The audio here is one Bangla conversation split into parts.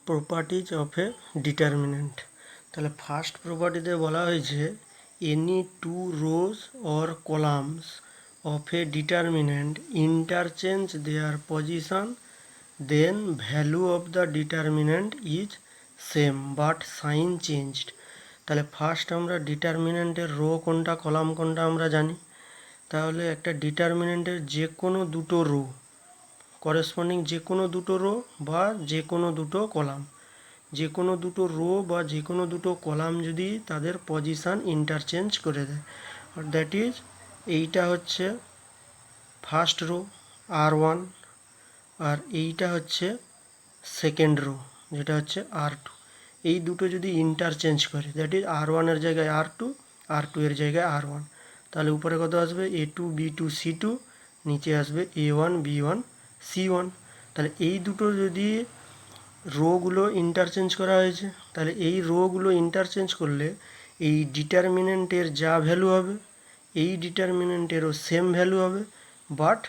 Properties of a determinant. তাহলে ফার্স্ট প্রপার্টিতে বলা হয়েছে any two rows or columns of a determinant interchange their position, then value of the determinant is same but sign changed. তাহলে ফার্স্ট আমরা ডিটারমিনেন্টের রো কোনটা কলাম কোনটা আমরা জানি। তাহলে একটা ডিটারমিনেন্টের যে কোনো দুটো রো করেসপন্ডিং যে কোনো দুটো রো বা যে কোনো দুটো কলাম, যে কোনো দুটো রো বা যে কোনো দুটো কলাম যদি তাদের পজিশান ইন্টারচেঞ্জ করে দেয়, আর দ্যাট ইজ এইটা হচ্ছে ফার্স্ট রো R1 আর এইটা হচ্ছে সেকেন্ড রো যেটা হচ্ছে R2। এই দুটো যদি ইন্টারচেঞ্জ করে দ্যাট ইজ R1 এর জায়গায় R2, R2 এর জায়গায় R1, তাহলে উপরে কত আসবে A2 B2 C2, নিচে আসবে A1 B1 C1। তাহলে এই দুটো যদি রোগুলো ইন্টারচেঞ্জ করা হয়েছে, তাহলে এই রোগুলো ইন্টারচেঞ্জ করলে এই ডিটারমিনেন্টের যা ভ্যালু হবে এই ডিটারমিনেন্টেরও সেম ভ্যালু হবে, বাট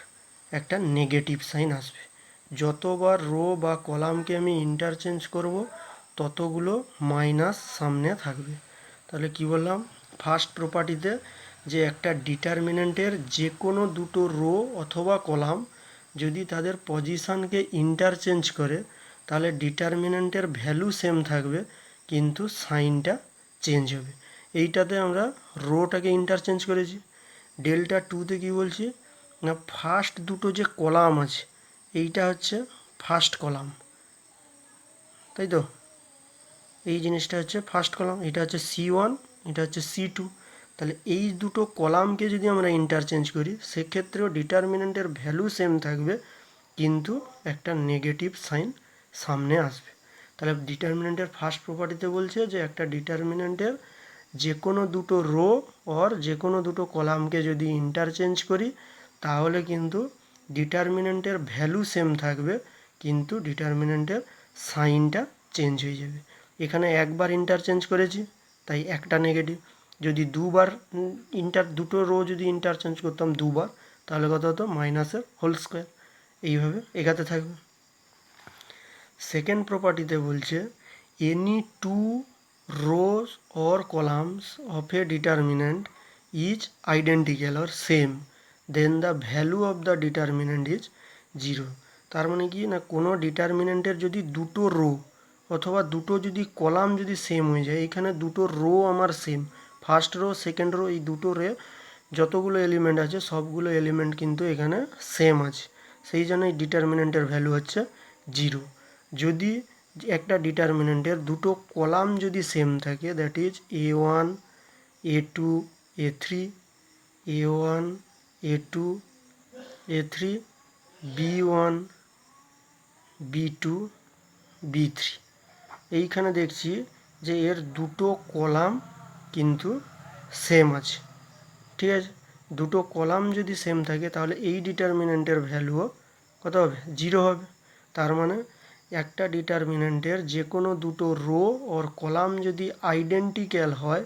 একটা নেগেটিভ সাইন আসবে। যতবার রো বা কলামকে আমি ইন্টারচেঞ্জ করব ততগুলো মাইনাস সামনে থাকবে। তাহলে কি বললাম ফার্স্ট প্রপার্টিতে, যে একটা ডিটারমিনেন্টের যে কোনো দুটো রো অথবা কলাম যদি তাদের পজিশানকে ইন্টারচেঞ্জ করে তাহলে ডিটারমিনেন্টের ভ্যালু সেম থাকবে কিন্তু সাইনটা চেঞ্জ হবে। এইটাতে আমরা রোটাকে ইন্টারচেঞ্জ করেছি। ডেল্টা টুতে কী বলছি না, ফার্স্ট দুটো যে কলাম আছে এইটা হচ্ছে ফার্স্ট কলাম, তাই তো এই জিনিসটা হচ্ছে ফার্স্ট কলাম, এটা হচ্ছে C1, এটা হচ্ছে C2। তাহলে এই দুটো কলামকে যদি আমরা ইন্টারচেঞ্জ করি সেক্ষেত্রেও ডিটারমিনেন্টের ভ্যালু সেম থাকবে কিন্তু একটা নেগেটিভ সাইন সামনে আসবে। তাহলে ডিটারমিনেন্টের ফার্স্ট প্রপার্টিতে বলছে যে একটা ডিটারমিনেন্টের যে কোনো দুটো রো অর যে কোনো দুটো কলামকে যদি ইন্টারচেঞ্জ করি তাহলে কিন্তু ডিটারমিনেন্টের ভ্যালু সেম থাকবে কিন্তু ডিটারমিনেন্টের সাইনটা চেঞ্জ হয়ে যাবে। এখানে একবার ইন্টারচেঞ্জ করেছি তাই একটা নেগেটিভ, যদি দুবার দুটো রো যদি ইন্টারচেঞ্জ করতাম দুবার তাহলে কত হতো মাইনাসের হোল স্কোয়ার, এইভাবে এগাতে থাকবে। সেকেন্ড প্রপার্টিতে বলছে any two rows or columns of a determinant is identical or same, then the value of the determinant is zero. তার মানে কি না, কোনো ডিটারমিনেন্টের যদি দুটো রো অথবা দুটো যদি কলাম যদি সেম হয়ে যায়, এইখানে দুটো রো আমার same, first row second rho এই দুটো রে যতগুলো এলিমেন্ট আছে সবগুলো এলিমেন্ট কিন্তু এখানে সেম আছে, সেই জন্য এই ডিটারমিনেন্টের ভ্যালু হচ্ছে জিরো। যদি একটা ডিটারমিনেন্টের দুটো কলাম যদি সেম থাকে that is A1 A2 A3, A1 A2 A3 B1 B2 B3, এইখানে দেখছি যে এর দুটো কলাম কিন্তু সেম আছে, ঠিক আছে। দুটো কলাম যদি সেম থাকে তাহলে এই ডিটারমিনেন্টের ভ্যালুও কত হবে জিরো হবে। তার মানে একটা ডিটারমিনেন্টের যে কোনো দুটো রো ওর কলাম যদি আইডেন্টিক্যাল হয়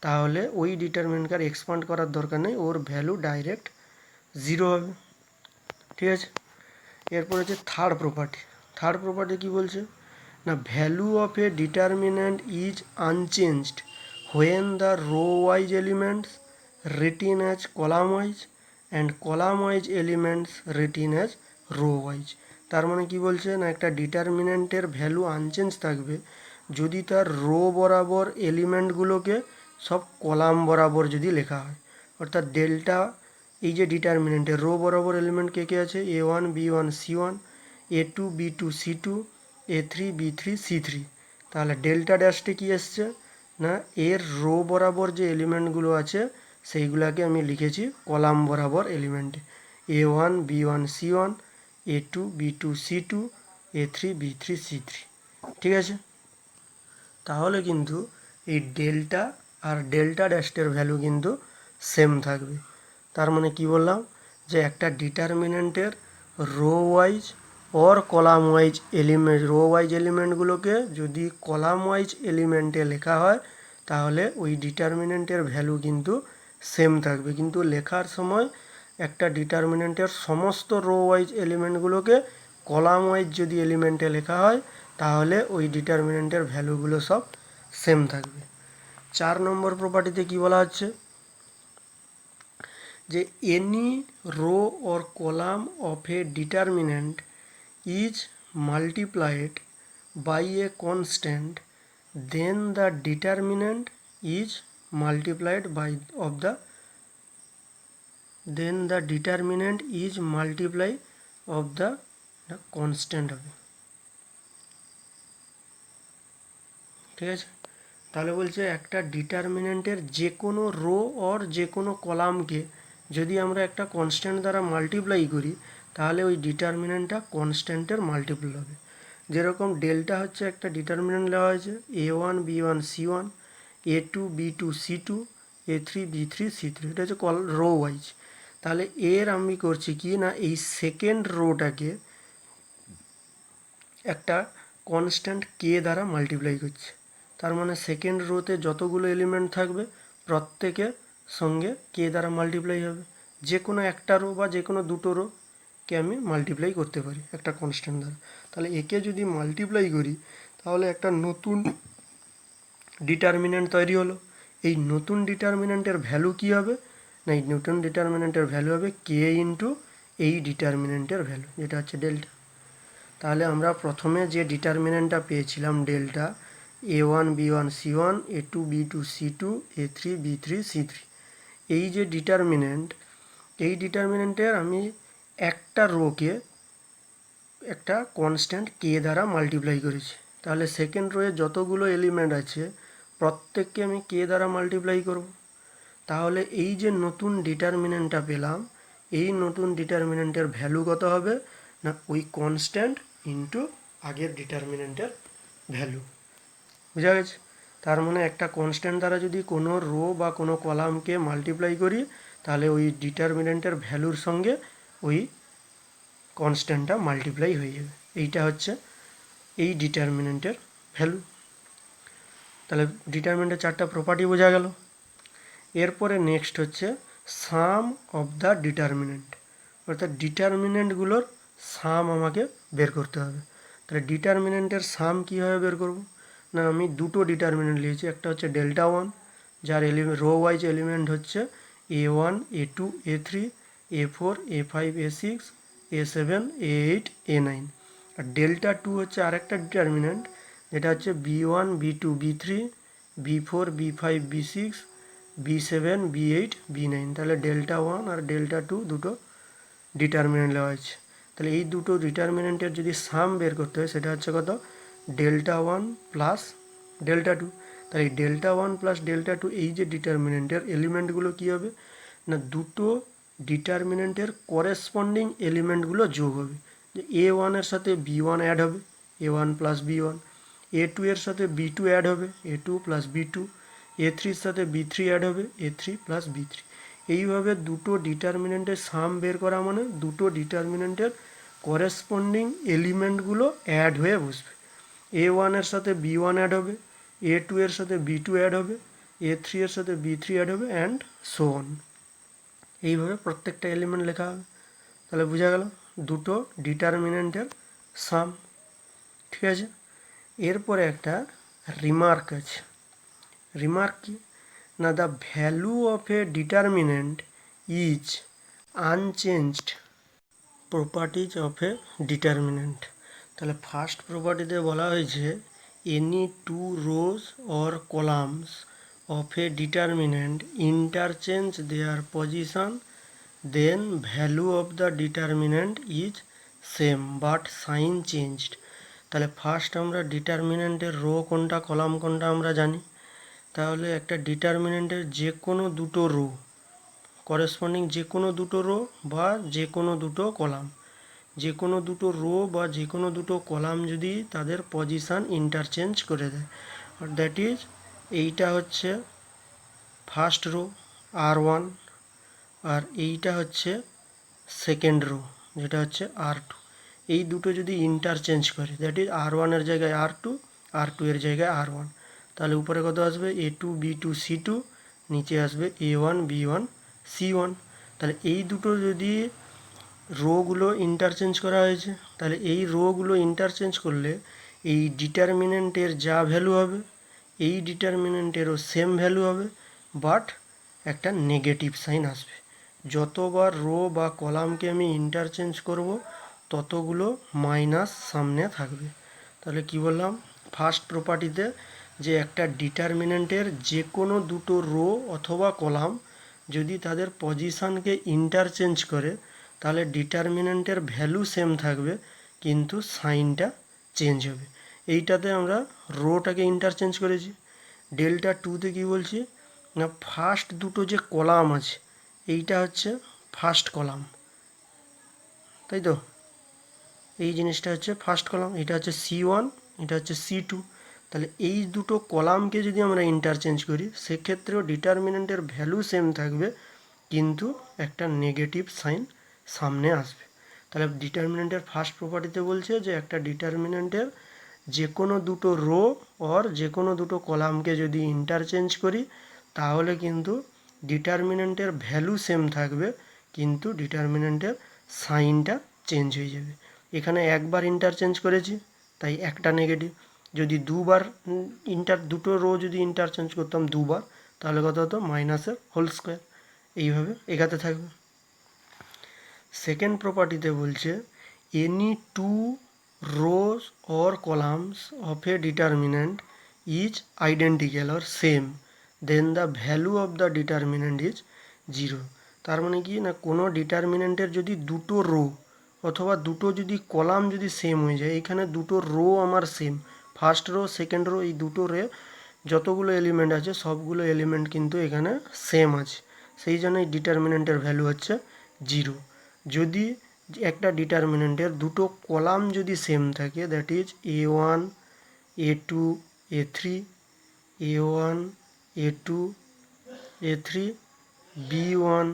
তাহলে ওই ডিটারমিনেন্টকে আর এক্সপান্ড করার দরকার নেই, ওর ভ্যালু ডাইরেক্ট জিরো হবে, ঠিক আছে। এরপর হচ্ছে থার্ড প্রপার্টি। থার্ড প্রপার্টি কী বলছে না, value of a determinant is unchanged when the rho wise elements written as column wise and column wise elements written as row wise। তার মানে কি বলছে না, একটা ডিটারমিনেন্টের ভ্যালু আনচেঞ্জ থাকবে যদি তার রো বরাবর এলিমেন্টগুলোকে সব কলাম বরাবর যদি লেখা হয়, অর্থাৎ ডেল্টা এই যে ডিটারমিনেন্টের রো বরাবর এলিমেন্ট কে কে আছে A1 B1 C1 A2 B2 C2 A3 B3 C3, তাহলে ডেল্টা ড্যাশটে কী এসছে না, এর রো বরাবর যে এলিমেন্টগুলো আছে সেইগুলোকে আমি লিখেছি কলাম বরাবর এলিমেন্টে A1 B1 C1 A2 B2 C2 A3 B3 C3, ঠিক আছে। তাহলে কিন্তু এই ডেল্টা আর ডেল্টা ড্যাশের ভ্যালু কিন্তু সেম থাকবে। তার মানে কি বললাম যে একটা ডিটারমিনেন্টের row wise or column wise element, row wise এলিমেন্টগুলোকে যদি কলাম ওয়াইজ এলিমেন্টে লেখা হয় তাহলে ওই ডিটারমিনেন্টের ভ্যালু কিন্তু সেম থাকবে, কিন্তু লেখার সময় একটা ডিটারমিনেন্টের সমস্ত রো ওয়াইজ এলিমেন্টগুলোকে কলাম ওয়াইজ যদি এলিমেন্টে লেখা হয় তাহলে ওই ডিটারমিনেন্টের ভ্যালুগুলো সব সেম থাকবে। 4 নম্বর প্রপার্টিতে কি বলা হচ্ছে যে any row or column of a determinant is multiplied by a constant then the determinant is multiplied by of the then the determinant is multiply of the constant হবে। ঠিক আছে, তাহলে বলছে একটা ডিটারমিনেন্টের যে কোনো রো অর যে কোনো কলামকে যদি আমরা একটা কনস্ট্যান্ট দ্বারা মাল্টিপ্লাই করি তাহলে ওই ডিটারমিনেন্টটা কনস্ট্যান্টের মাল্টিপল হবে। যেরকম ডেল্টা হচ্ছে একটা ডিটারমিনেন্ট দেওয়া হয়েছে a1 b1 c1 a2 b2 c2 a3 b3 c3, এটা হচ্ছে রো ওয়াইজ। তাহলে এর আমি করছি কি না এই সেকেন্ড রোটাকে একটা কনস্ট্যান্ট কে দ্বারা মাল্টিপ্লাই করছি। তার মানে সেকেন্ড রোতে যতগুলো এলিমেন্ট থাকবে প্রত্যেকের সঙ্গে কে দ্বারা মাল্টিপ্লাই হবে। যে কোনো একটা রো বা যে কোনো দুটো রোকে আমি মাল্টিপ্লাই করতে পারি একটা কনস্ট্যান্ট দ্বারা। তাহলে একে যদি মাল্টিপ্লাই করি তাহলে একটা নতুন ডিটারমিনেন্ট তৈরি হলো। এই নতুন ডিটারমিনেন্টের ভ্যালু কী হবে না, এই নতুন ডিটারমিনেন্টের ভ্যালু হবে কে ইন্টু এই ডিটারমিনেন্টের ভ্যালু, যেটা হচ্ছে ডেল্টা। তাহলে আমরা প্রথমে যে ডিটারমিনেন্টটা পেয়েছিলাম delta a1 b1 c1 a2 b2 c2 a3 b3 c3, এই যে ডিটারমিনেন্ট, এই ডিটারমিনেন্টের আমি একটা রোকে একটা কনস্ট্যান্ট কে দ্বারা মাল্টিপ্লাই করেছি। তাহলে সেকেন্ড রোয়ে যতগুলো এলিমেন্ট আছে প্রত্যেককে আমি কে দ্বারা মাল্টিপ্লাই করব। তাহলে এই যে নতুন ডিটারমিনেন্টটা পেলাম এই নতুন ডিটারমিনেন্টের ভ্যালু কত হবে না ওই কনস্ট্যান্ট ইন্টু আগের ডিটারমিনেন্টের ভ্যালু। বোঝা গেছে? তার মানে একটা কনস্ট্যান্ট দ্বারা যদি কোনো রো বা কোনো কলামকে মাল্টিপ্লাই করি তাহলে ওই ডিটারমিনেন্টের ভ্যালুর সঙ্গে ওই কনস্ট্যান্টটা মাল্টিপ্লাই হয়ে যাবে। এইটা হচ্ছে এই ডিটারমিনেন্টের ভ্যালু। তাহলে ডিটারমিনেন্টের 4টা প্রপার্টি বোঝা গেল। এরপরে নেক্সট হচ্ছে সাম অফ দ্য ডিটারমিনেন্ট, অর্থাৎ ডিটারমিনেন্টগুলোর সাম আমাকে বের করতে হবে। তাহলে ডিটারমিনেন্টের সাম কীভাবে বের করব না, আমি দুটো ডিটারমিনেন্ট নিয়েছি, একটা হচ্ছে ডেল্টা ওয়ান যার রো ওয়াইজ এলিমেন্ট হচ্ছে a1 a2 a3 a4 a5 a6 a7 a8 a9, আর ডেল্টা টু হচ্ছে আরেকটা ডিটারমিনেন্ট যেটা হচ্ছে b1 b2 b3 b4 b5 b6 b7 b8 b9। তাহলে ডেল্টা ওয়ান আর ডেল্টা টু দুটো ডিটারমিনেন্ট দেওয়া হয়েছে। তাহলে এই দুটো ডিটারমিনেন্টের যদি সাম বের করতে হয় সেটা হচ্ছে কত delta one plus delta two. তাহলে এই delta one plus delta two এই যে ডিটারমিনেন্টের এলিমেন্টগুলো কী হবে না দুটো ডিটারমিনেন্টের করেসপন্ডিং এলিমেন্টগুলো যোগ হবে। যে এ ওয়ানের সাথে বি ওয়ান অ্যাড হবে A one plus B one, A two এর সাথে বি টু অ্যাড হবে A two plus B two, A থ্রির সাথে বি থ্রি অ্যাড হবে A three plus B three. এইভাবে দুটো ডিটারমিনেন্টের সাম বের করা মানে দুটো ডিটারমিনেন্টের করেসপন্ডিং এলিমেন্টগুলো অ্যাড হয়ে বসবে। এ ওয়ানের সাথে বি ওয়ান অ্যাড হবে, এ টু এর সাথে বি টু অ্যাড হবে, এ থ্রি এর সাথে বি থ্রি অ্যাড হবে অ্যান্ড সো অন। এইভাবে প্রত্যেকটা এলিমেন্ট লেখা হবে। তাহলে বোঝা গেল দুটো ডিটারমিনেন্টের সাম। ঠিক আছে, এরপরে একটা রিমার্ক আছে। রিমার্ক কি না the value of a determinant is unchanged properties of a determinant. তাহলে ফার্স্ট প্রপার্টিতে বলা হয়েছে any two rows or columns of a determinant interchange their position then value of the determinant is same but sign changed. তাহলে ফার্স্ট আমরা ডিটারমিনেন্টের রো কোনটা কলাম কোনটা আমরা জানি। তাহলে একটা ডিটারমিনেন্টের যে কোনো দুটো রো করেসপন্ডিং যে কোনো দুটো রো বা যে কোনো দুটো কলাম, যে কোনো দুটো রো বা যে কোনো দুটো কলাম যদি তাদের পজিশান ইন্টারচেঞ্জ করে দেয়, আর দ্যাট ইজ এইটা হচ্ছে ফার্স্ট রো আর ওয়ান আর এইটা হচ্ছে সেকেন্ড রো যেটা হচ্ছে আর টু। এই দুটো যদি ইন্টারচেঞ্জ করে দ্যাট ইজ আর ওয়ানের জায়গায় আর টু এর জায়গায় আর ওয়ান, তাহলে উপরে কত আসবে A two B two C two, নিচে আসবে A one B one C one. তাহলে এই দুটো যদি রোগুলো ইন্টারচেঞ্জ করা হয়েছে তাহলে এই রোগুলো ইন্টারচেঞ্জ করলে এই ডিটারমিনেন্টের যা ভ্যালু হবে এই ডিটারমিনেন্টেরও সেম ভ্যালু হবে, বাট একটা নেগেটিভ সাইন আসবে। যতবার রো বা কলামকে আমি ইন্টারচেঞ্জ করব ততগুলো মাইনাস সামনে থাকবে। তাহলে কি বললাম, ফার্স্ট প্রপার্টিতে যে একটা ডিটারমিনেন্টের যে কোনো দুটো রো অথবা কলাম যদি তাদের পজিশানকে ইন্টারচেঞ্জ করে তাহলে ডিটারমিনেন্টের ভ্যালু সেম থাকবে কিন্তু সাইনটা চেঞ্জ হবে। এইটাতে আমরা রোটাকে ইন্টারচেঞ্জ করেছি। ডেল্টা টুতে কী বলছি না, ফার্স্ট দুটো যে কলাম আছে এইটা হচ্ছে ফার্স্ট কলাম, তাই তো, এই জিনিসটা হচ্ছে ফার্স্ট কলাম, এটা হচ্ছে C1, এটা হচ্ছে C2। তাহলে এই দুটো কলামকে যদি আমরা ইন্টারচেঞ্জ করি সেক্ষেত্রেও ডিটারমিনেন্টের ভ্যালু সেম থাকবে কিন্তু একটা নেগেটিভ সাইন সামনে আসবে। তাহলে ডিটারমিনেন্টের ফার্স্ট প্রপার্টিতে বলছে যে একটা ডিটারমিনেন্টের যে কোনো দুটো রো অর যে কোনো দুটো কলামকে যদি ইন্টারচেঞ্জ করি তাহলে কিন্তু ডিটারমিনেন্টের ভ্যালু সেম থাকবে কিন্তু ডিটারমিনেন্টের সাইনটা চেঞ্জ হয়ে যাবে। এখানে একবার ইন্টারচেঞ্জ করেছি তাই একটা নেগেটিভ, যদি দুবার দুটো রো যদি ইন্টারচেঞ্জ করতাম দুবার তাহলে কত হতো, মাইনাসের হোল স্কোয়ার, এইভাবে এগাতে থাকবে। সেকেন্ড প্রপার্টিতে বলছে any two rows or columns of a determinant is identical or same then the value of the determinant is zero. তার মানে কি না, কোনো ডিটারমিনেন্টের যদি দুটো রো অথবা দুটো যদি কলাম যদি সেম হয়ে যায়, এখানে দুটো রো আমার same, first row second rho এই দুটো রে যতগুলো এলিমেন্ট আছে সবগুলো এলিমেন্ট কিন্তু এখানে সেম আছে, সেই জন্য এই ডিটারমিনেন্টের ভ্যালু হচ্ছে জিরো। যদি একটা ডিটারমিনেন্টের দুটো কলাম যদি সেম থাকে that is A1 A2 A3, A1 A2 A3 B1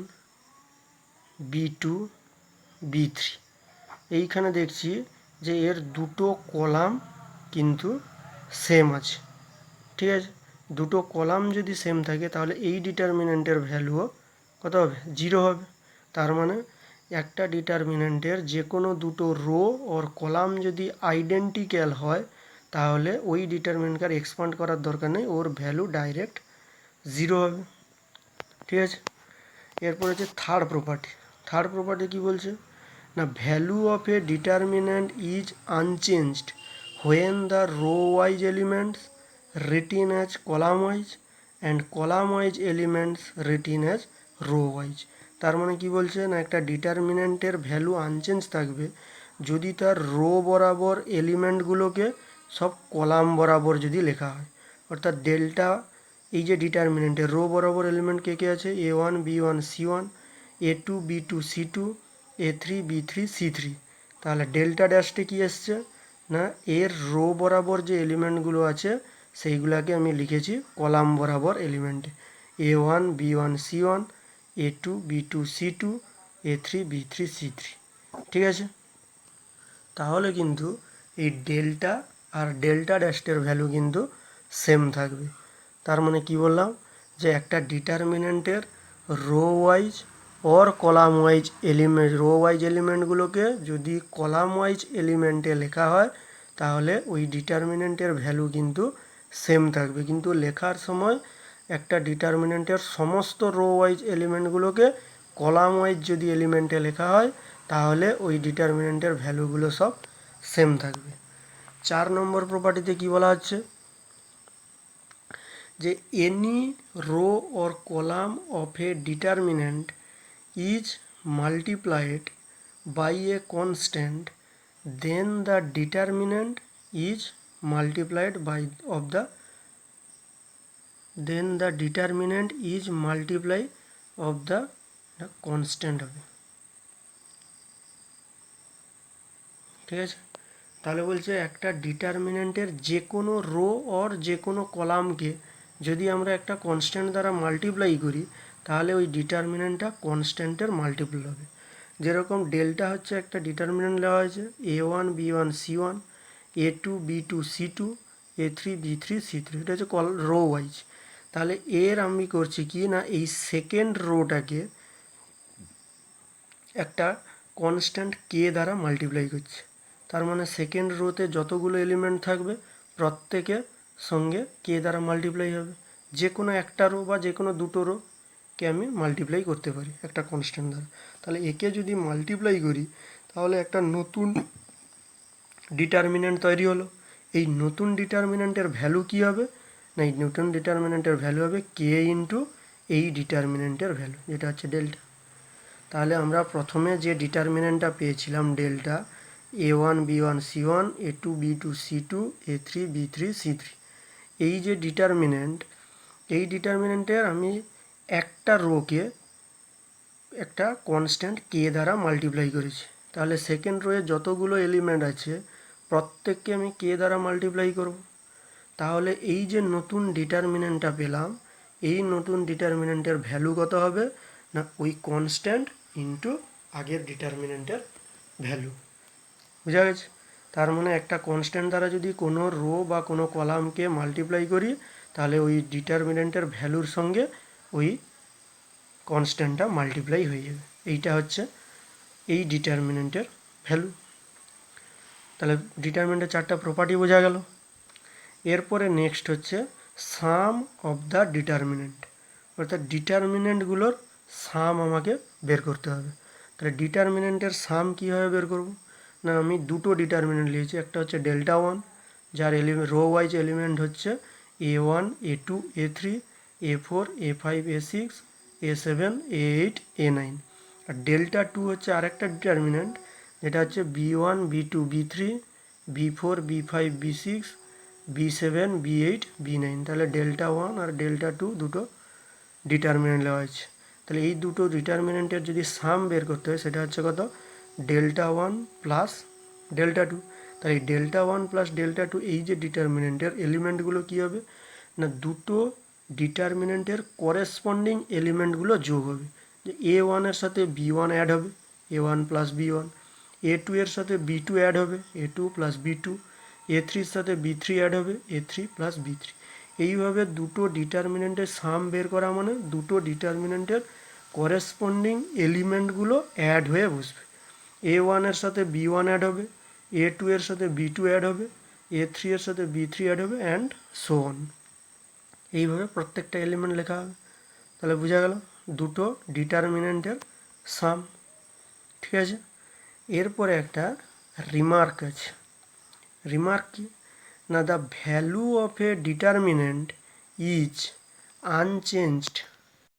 B2 B3, এইখানে দেখছি যে এর দুটো কলাম কিন্তু সেম আছে, ঠিক আছে। দুটো কলাম যদি সেম থাকে তাহলে এই ডিটারমিনেন্টের ভ্যালুও কত হবে, জিরো হবে। তার মানে একটা ডিটারমিনেন্টের যে কোনো দুটো রো ওর কলাম যদি আইডেন্টিক্যাল হয় তাহলে ওই ডিটারমিনেন্টকে আর এক্সপান্ড করার দরকার নেই, ওর ভ্যালু ডাইরেক্ট জিরো হবে, ঠিক আছে। এরপর হচ্ছে থার্ড প্রপার্টি। থার্ড প্রপার্টি কী বলছে না, value of a determinant is unchanged when the rho wise elements written as column wise and column wise elements written as row wise। তার মানে কি বলছে না, একটা ডিটারমিনেন্টের ভ্যালু আনচেঞ্জ থাকবে যদি তার রো বরাবর এলিমেন্টগুলোকে সব কলাম বরাবর যদি লেখা হয়, অর্থাৎ ডেল্টা এই যে ডিটারমিনেন্টের রো বরাবর এলিমেন্ট কে কে আছে A1 B1 C1 A2 B2 C2 A3 B3 C3, তাহলে ডেল্টা ড্যাশটে কী এসছে না, এর রো বরাবর যে এলিমেন্টগুলো আছে সেইগুলোকে আমি লিখেছি কলাম বরাবর এলিমেন্টে, A1 B1 C1 A2 B2 C2 A3 B3 C3, ঠিক আছে। তাহলে কিন্তু এই ডেল্টা আর ডেল্টা ড্যাশের ভ্যালু কিন্তু সেম থাকবে। তার মানে কি বললাম যে একটা ডিটারমিনেন্টের row wise or column wise element, row wise এলিমেন্টগুলোকে যদি কলাম ওয়াইজ এলিমেন্টে লেখা হয় তাহলে ওই ডিটারমিনেন্টের ভ্যালু কিন্তু সেম থাকবে, কিন্তু লেখার সময় একটা ডিটারমিনেন্টের সমস্ত রো ওয়াইজ এলিমেন্টগুলোকে কলাম ওয়াইজ যদি এলিমেন্টে লেখা হয় তাহলে ওই ডিটারমিনেন্টের ভ্যালুগুলো সব সেম থাকবে। 4 নম্বর প্রপার্টিতে কি বলা হচ্ছে যে any row or column of a determinant is multiplied by a constant then the determinant is multiplied by of the then the determinant is multiply of the constant হবে, ঠিক আছে। তাহলে বলছে একটা ডিটারমিনেন্টের যে কোনো রো অর যে কোনো কলামকে যদি আমরা একটা কনস্ট্যান্ট দ্বারা মাল্টিপ্লাই করি তাহলে ওই ডিটারমিনেন্টটা কনস্ট্যান্টের মাল্টিপল হবে। যেরকম ডেল্টা হচ্ছে একটা ডিটারমিনেন্ট দেওয়া হয়েছে A1 B1 C1 A2 B2 C2 A3 B3 C3, এটা হচ্ছে রো ওয়াইজ। তাহলে এর আমি করছি কি না, এই সেকেন্ড রোটাকে একটা কনস্ট্যান্ট কে দ্বারা মাল্টিপ্লাই করছি, তার মানে সেকেন্ড রোতে যতগুলো এলিমেন্ট থাকবে প্রত্যেকের সঙ্গে কে দ্বারা মাল্টিপ্লাই হবে। যে কোনো একটা রো বা যে কোনো দুটো রোকে আমি মাল্টিপ্লাই করতে পারি একটা কনস্ট্যান্ট দ্বারা। তাহলে একে যদি মাল্টিপ্লাই করি তাহলে একটা নতুন ডিটারমিনেন্ট তৈরি হলো। এই নতুন ডিটারমিনেন্টের ভ্যালু কী হবে না, এই নতুন ডিটারমিনেন্টের ভ্যালু হবে কে ইন্টু এই ডিটারমিনেন্টের ভ্যালু, যেটা হচ্ছে ডেল্টা। তাহলে আমরা প্রথমে যে ডিটারমিনেন্টটা পেয়েছিলাম delta, A1 B1 C1 A2 B2 C2 A3 B3 C3, এই যে ডিটারমিনেন্ট, এই ডিটারমিনেন্টের আমি একটা রোকে একটা কনস্ট্যান্ট কে দ্বারা মাল্টিপ্লাই করেছি। তাহলে সেকেন্ড রোয়ে যতগুলো এলিমেন্ট আছে প্রত্যেককে আমি কে দ্বারা মাল্টিপ্লাই করব। তাহলে এই যে নতুন ডিটারমিনেন্টটা পেলাম, এই নতুন ডিটারমিনেন্টের ভ্যালু কত হবে না ওই কনস্ট্যান্ট ইন্টু আগের ডিটারমিনেন্টের ভ্যালু। বুঝা গেছে? তার মানে একটা কনস্ট্যান্ট দ্বারা যদি কোনো রো বা কোনো কলামকে মাল্টিপ্লাই করি তাহলে ওই ডিটারমিনেন্টের ভ্যালুর সঙ্গে ওই কনস্ট্যান্টটা মাল্টিপ্লাই হয়ে যাবে। এইটা হচ্ছে এই ডিটারমিনেন্টের ভ্যালু। তাহলে ডিটারমিনেন্টের চারটা প্রপার্টি বোঝা গেল। এরপরে নেক্সট হচ্ছে সাম অফ দ্য ডিটারমিনেন্ট, অর্থাৎ ডিটারমিনেন্টগুলোর সাম আমাকে বের করতে হবে। তাহলে ডিটারমিনেন্টের সাম কীভাবে বের করব না, আমি দুটো ডিটারমিনেন্ট নিয়েছি, একটা হচ্ছে ডেল্টা ওয়ান যার রো ওয়াইজ এলিমেন্ট হচ্ছে A1 A2 A3 A4 A5 A6 A7 A8 A9, আর ডেল্টা টু হচ্ছে আরেকটা ডিটারমিনেন্ট যেটা হচ্ছে B1 B2 B3 B4 B5 B6 B7 B8 B9। তাহলে ডেল্টা ওয়ান আর ডেল্টা টু দুটো ডিটারমিনেন্ট নেওয়া হয়েছে। তাহলে এই দুটো ডিটারমিনেন্টের যদি সাম বের করতে হয় সেটা হচ্ছে কত, delta one plus delta two. তাহলে এই delta one plus delta two এই যে ডিটারমিনেন্টের এলিমেন্টগুলো কী হবে না দুটো ডিটারমিনেন্টের করেসপন্ডিং এলিমেন্টগুলো যোগ হবে। যে A1 এর সাথে B1 অ্যাড হবে, A1 প্লাস B1, A2 এর সাথে B2 অ্যাড হবে, A2 প্লাস B2, A3 এর সাথে B3 অ্যাড হবে, A3 প্লাস B3। এইভাবে দুটো ডিটারমিনেন্টের সাম বের করা মানে দুটো ডিটারমিনেন্টের করেসপন্ডিং এলিমেন্টগুলো অ্যাড হয়ে বসবে। A1 এর সাথে B1 অ্যাড হবে, A2 এর সাথে B2 অ্যাড হবে, A3 এর সাথে B3 অ্যাড হবে অ্যান্ড সো অন। এইভাবে প্রত্যেকটা এলিমেন্ট লেখা হবে। তাহলে বোঝা গেল দুটো ডিটারমিনেন্টের সাম। ঠিক আছে, এরপরে একটা রিমার্ক আছে। রিমার্ক কি না, the value of a determinant is unchanged